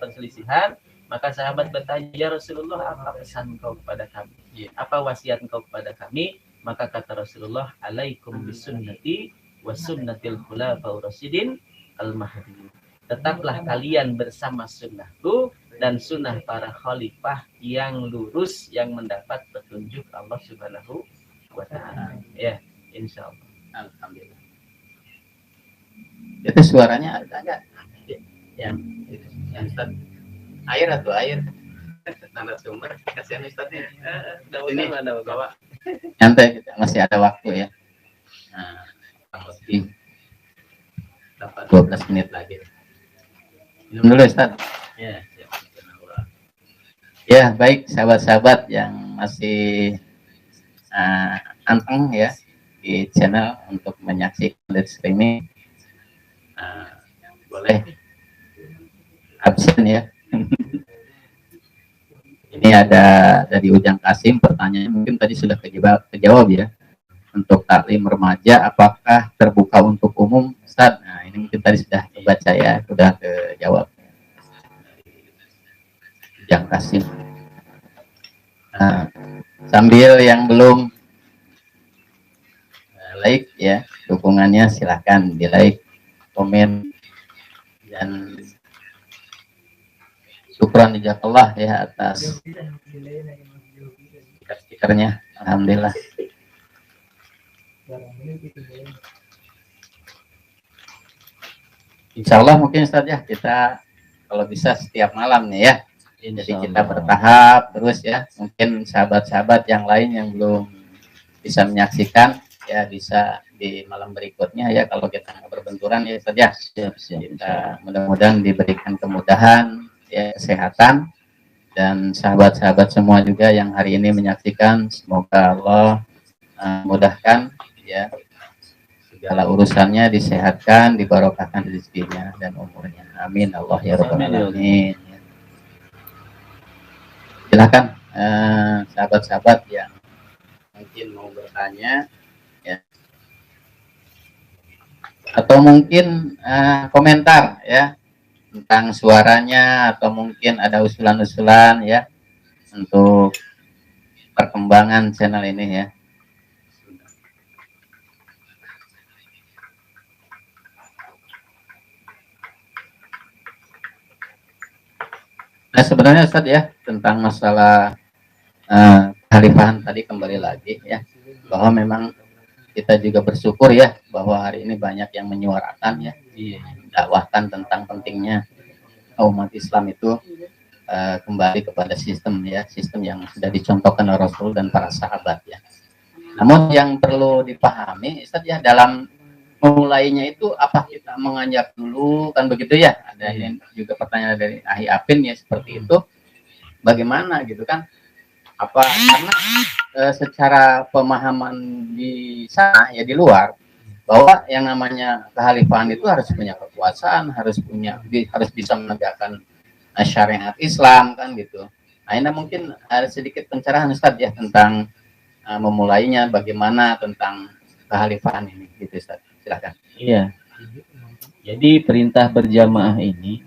Maka sahabat bertanya, ya Rasulullah, apa pesan engkau kepada kami? Apa wasiat engkau kepada kami? Maka kata Rasulullah, alaikum bisunnati wa sunnatil khulafaur rasyidin al-mahdiyyin. Tetaplah kalian bersama sunnahku dan sunnah para khalifah yang lurus, yang mendapat petunjuk Allah Subhanahu wa ta'ala. Ya, insyaallah. Alhamdulillah. Itu suaranya agak yang Ustaz. Air atau air? Tanda sumber. Kasihan Ustaznya. Ini ada bawa. Santai, masih ada waktu ya. Nah, lebih dapat 12 menit lagi. Minum dulu Ustaz. Ya, siap. Ya, baik sahabat-sahabat yang masih anteng ya di channel untuk menyaksikan live streaming. Boleh absen ya. Ini ada dari Ujang Kasim, pertanyaan mungkin tadi sudah kejawab ya. Untuk taklim remaja apakah terbuka untuk umum, Ustaz? Nah, ini mungkin tadi sudah dibaca ya, sudah kejawab. Ujang Kasim. Nah, sambil yang belum like ya, dukungannya silahkan di like, komen, dan syukran jazakallah ya atas stiker-stikernya. Alhamdulillah. Insya Allah mungkin Ustaz ya, kita kalau bisa setiap malam nih ya. Jadi kita bertahap terus ya. Mungkin sahabat-sahabat yang lain yang belum bisa menyaksikan ya bisa di malam berikutnya ya, kalau kita nggak berbenturan ya Ustaz ya. Kita mudah-mudahan diberikan kemudahan ya, kesehatan, dan sahabat-sahabat semua juga yang hari ini menyaksikan, semoga Allah mudahkan ya segala urusannya, disehatkan, dibarokahkan rezekinya dan umurnya. Amin Allah ya rabbal alamin. Silakan sahabat-sahabat yang mungkin mau bertanya ya, atau mungkin komentar ya tentang suaranya, atau mungkin ada usulan-usulan ya untuk perkembangan channel ini ya. Nah, sebenarnya Ustaz ya, tentang masalah khalifahan tadi kembali lagi ya, bahwa memang kita juga bersyukur ya bahwa hari ini banyak yang menyuarakan ya, dakwahkan tentang pentingnya umat Islam itu kembali kepada sistem ya, sistem yang sudah dicontohkan oleh Rasul dan para sahabat ya. Namun yang perlu dipahami Ustaz ya, dalam memulainya itu apa kita mengajak dulu kan begitu ya, ada ini juga pertanyaan dari Ahi Apin ya seperti itu, bagaimana gitu kan, apa karena secara pemahaman di sana ya di luar, bahwa yang namanya kekhalifahan itu harus punya kekuasaan, harus bisa menegakkan syariat Islam kan gitu. Nah ini mungkin ada sedikit pencerahan Ustaz ya tentang memulainya, bagaimana tentang kekhalifahan ini gitu Ustaz. Silakan. Iya. Jadi perintah berjamaah ini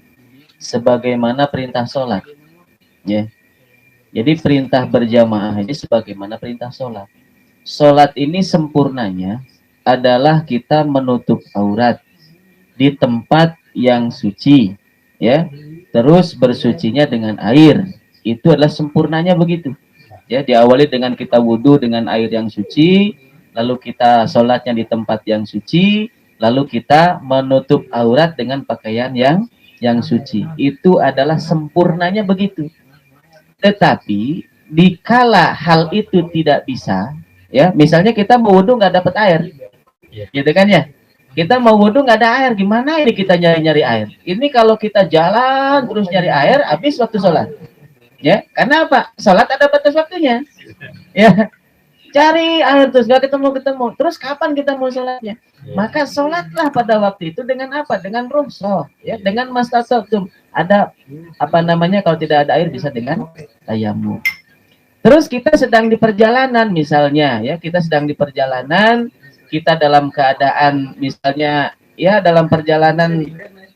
sebagaimana perintah sholat. Ya. Jadi perintah berjamaah ini sebagaimana perintah sholat. Sholat ini sempurnanya adalah kita menutup aurat di tempat yang suci, ya. Terus bersucinya dengan air. Itu adalah sempurnanya begitu. Ya, diawali dengan kita wudhu dengan air yang suci, lalu kita sholatnya di tempat yang suci, lalu kita menutup aurat dengan pakaian yang suci. Itu adalah sempurnanya begitu. Tetapi dikala hal itu tidak bisa, ya, misalnya kita mau wudhu nggak dapat air, gitu kan ya? Kita mau wudhu nggak ada air, gimana ini kita nyari-nyari air? Ini kalau kita jalan terus nyari air, habis waktu sholat. Ya, karena apa? Sholat ada batas waktunya. Ya, cari air terus nggak ketemu. Terus kapan kita mau sholatnya? Maka sholatlah pada waktu itu dengan apa? Dengan rukhsah, ya, dengan mastata'tum. Ada apa namanya, kalau tidak ada air bisa dengan tayamum. Terus kita sedang di perjalanan misalnya, ya, kita sedang di perjalanan, kita dalam keadaan misalnya, ya, dalam perjalanan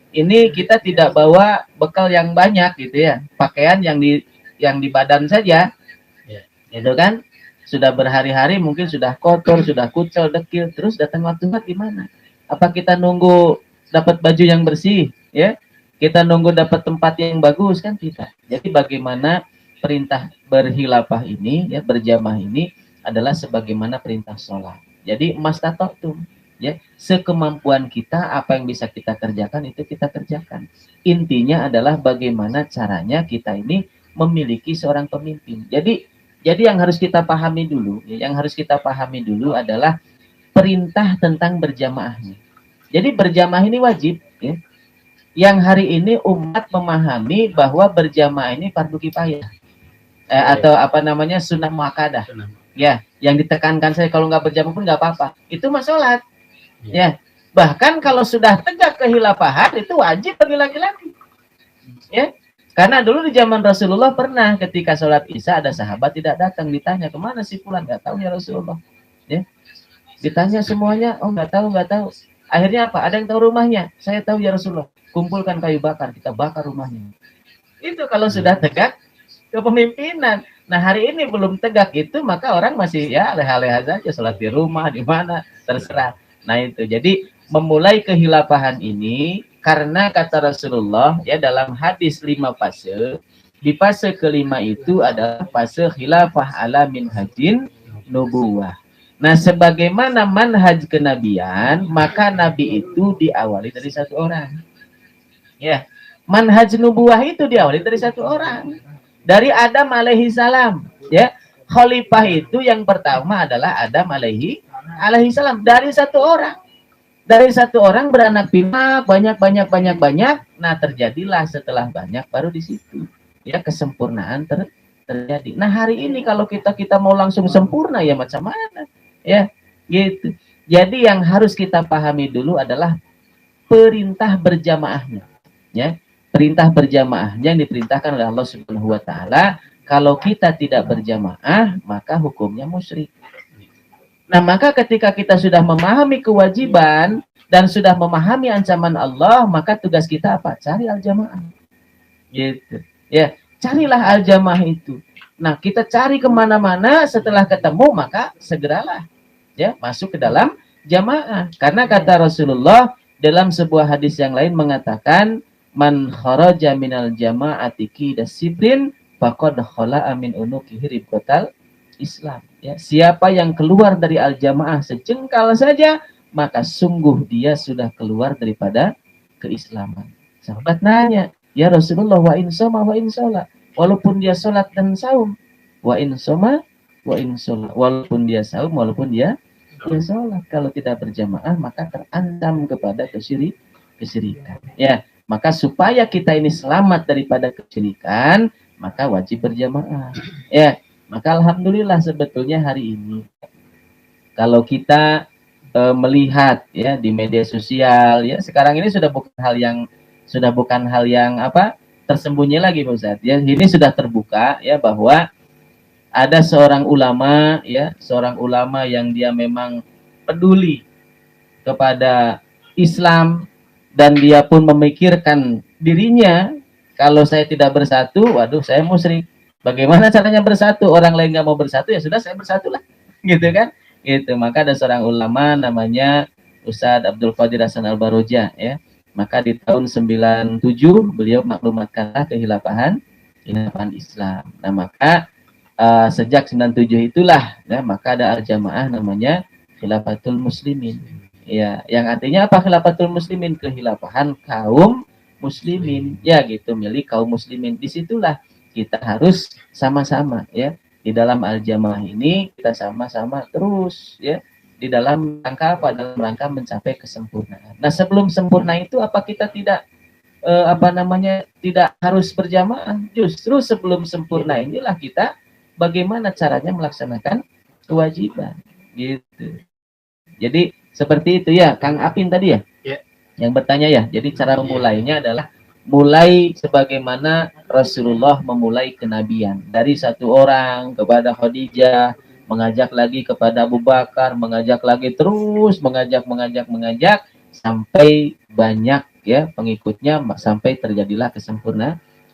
ini kita tidak bawa bekal yang banyak gitu ya, pakaian yang di badan saja, gitu kan, sudah berhari-hari mungkin sudah kotor, sudah kucel, dekil, terus datang waktu gimana? Apa kita nunggu dapat baju yang bersih, ya? Kita nunggu dapat tempat yang bagus kan tidak. Jadi bagaimana perintah berkhilafah ini, ya, berjamaah ini adalah sebagaimana perintah sholat. Jadi mastata'tum, ya, sekemampuan kita apa yang bisa kita kerjakan itu kita kerjakan. Intinya adalah bagaimana caranya kita ini memiliki seorang pemimpin. Jadi yang harus kita pahami dulu, ya, yang harus kita pahami dulu adalah perintah tentang berjamaahnya. Jadi berjamaah ini wajib, ya. Yang hari ini umat memahami bahwa berjamaah ini fardu kifayah, atau apa namanya, sunnah muakkadah. Ya, yang ditekankan saya kalau nggak berjamaah pun nggak apa-apa. Itu mah sholat. Ya, bahkan kalau sudah tegak kehilafahan itu wajib bagi laki-laki. Ya, karena dulu di zaman Rasulullah pernah ketika sholat Isya ada sahabat tidak datang, ditanya kemana si fulan, nggak tahu ya Rasulullah. Ya, ditanya semuanya, oh nggak tahu. Akhirnya apa? Ada yang tahu rumahnya? Saya tahu ya Rasulullah. Kumpulkan kayu bakar, kita bakar rumahnya. Itu kalau sudah tegak kepemimpinan. Nah hari ini belum tegak itu, maka orang masih ya leha-leha saja, sholat di rumah, di mana, terserah. Nah itu, jadi memulai kehilafahan ini karena kata Rasulullah, ya, dalam hadis 5 fase, di fase kelima itu adalah fase khilafah ala minhajin nubuwah. Nah sebagaimana manhaj kenabian, maka nabi itu diawali dari satu orang. Ya, manhaj nubuwah itu diawali dari satu orang. Dari Adam alaihi salam, ya. Khalifah itu yang pertama adalah Adam alaihi salam, dari satu orang. Dari satu orang beranak pinak, banyak. Nah, terjadilah setelah banyak baru di situ, ya, kesempurnaan terjadi. Nah, hari ini kalau kita mau langsung sempurna ya macam mana? Ya, gitu. Jadi yang harus kita pahami dulu adalah perintah berjamaahnya, ya. Perintah berjamaah yang diperintahkan oleh Allah Subhanahu wa taala, kalau kita tidak berjamaah maka hukumnya musyrik. Nah, maka ketika kita sudah memahami kewajiban dan sudah memahami ancaman Allah, maka tugas kita apa? Cari al-jamaah. Gitu. Ya, carilah al-jamaah itu. Nah, kita cari kemana-mana, setelah ketemu maka segeralah, ya, masuk ke dalam jamaah. Karena kata Rasulullah dalam sebuah hadis yang lain mengatakan, man kharaja minal jama'ati qida sibrin faqad khala'a min unuqihi ribqatal Islam. Ya, siapa yang keluar dari al-jamaah sejengkal saja, maka sungguh dia sudah keluar daripada keislaman. Sahabat nanya, ya Rasulullah, wa in soma wa in sholat, walaupun dia sholat dan saum, wa in soma wa in sholat, walaupun dia saum, walaupun dia sholat, kalau tidak berjamaah maka terancam kepada kesyirikan. Ya, maka supaya kita ini selamat daripada kesyirikan, maka wajib berjamaah. Ya, maka alhamdulillah sebetulnya hari ini kalau kita melihat ya di media sosial, ya sekarang ini sudah bukan hal yang apa tersembunyi lagi, Pak Ustadz. Ya, ini sudah terbuka ya bahwa ada seorang ulama yang dia memang peduli kepada Islam dan dia pun memikirkan dirinya, kalau saya tidak bersatu, waduh saya musyrik. Bagaimana caranya bersatu? Orang lain nggak mau bersatu, ya sudah saya bersatulah, gitu kan? Gitu. Maka ada seorang ulama namanya Ustadz Abdul Qadir Hasan Al-Baroja, ya. Maka di tahun 97 beliau maklumatkanlah kehilafahan Islam. Nah, maka sejak 97 itulah ya, maka ada al-jamaah namanya Khilafatul Muslimin. Ya, yang artinya apa Khilafatul Muslimin? Kehilafahan kaum muslimin. Ya, gitu, milik kaum muslimin. Disitulah kita harus sama-sama ya. Di dalam al-jamaah ini kita sama-sama terus ya. Di dalam rangka apa? Dalam rangka mencapai kesempurnaan. Nah, sebelum sempurna itu apa kita tidak tidak harus berjamaah? Justru sebelum sempurna inilah kita bagaimana caranya melaksanakan kewajiban gitu. Jadi seperti itu ya, Kang Apin tadi ya, yang bertanya ya. Jadi cara memulainya adalah mulai sebagaimana Rasulullah memulai kenabian, dari satu orang kepada Khadijah, mengajak lagi kepada Abu Bakar, mengajak lagi, terus mengajak sampai banyak ya pengikutnya, sampai terjadilah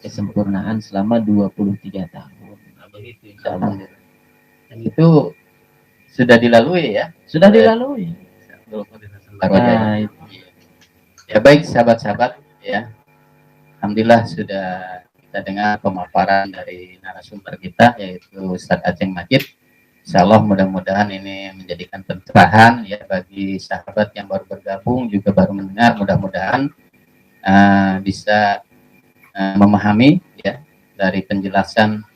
kesempurnaan selama 23 tahun. Begitu, dan itu sudah dilalui ya, sudah dilalui. Nah, ya baik sahabat-sahabat ya, alhamdulillah sudah kita dengar pemaparan dari narasumber kita yaitu Ustadz Aceng Majid. Insyaallah mudah-mudahan ini menjadikan pencerahan ya bagi sahabat yang baru bergabung juga baru mendengar, mudah-mudahan bisa memahami ya dari penjelasan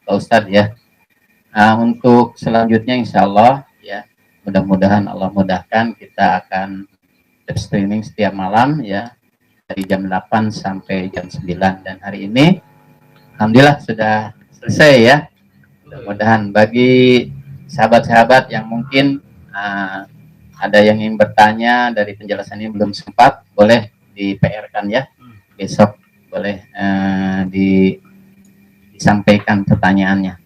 Pak Ustadz ya. Untuk selanjutnya insya Allah ya, mudah-mudahan Allah mudahkan, kita akan live streaming setiap malam ya dari jam 8 sampai jam 9, dan hari ini alhamdulillah sudah selesai ya. Mudah-mudahan bagi sahabat-sahabat yang mungkin ada yang ingin bertanya dari penjelasan ini belum sempat, boleh di PR-kan ya, besok boleh disampaikan pertanyaannya.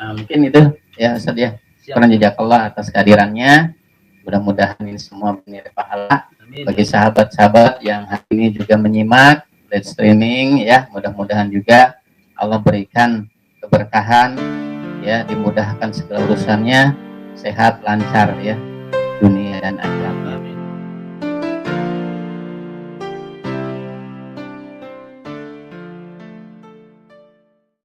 Mungkin itu ya Ustaz ya. Kurang jazakallah atas kehadirannya. Mudah-mudahan ini semua bernilai pahala. Bagi sahabat-sahabat yang hari ini juga menyimak live streaming ya, mudah-mudahan juga Allah berikan keberkahan ya, dimudahkan segala urusannya, sehat lancar ya dunia dan akhirat.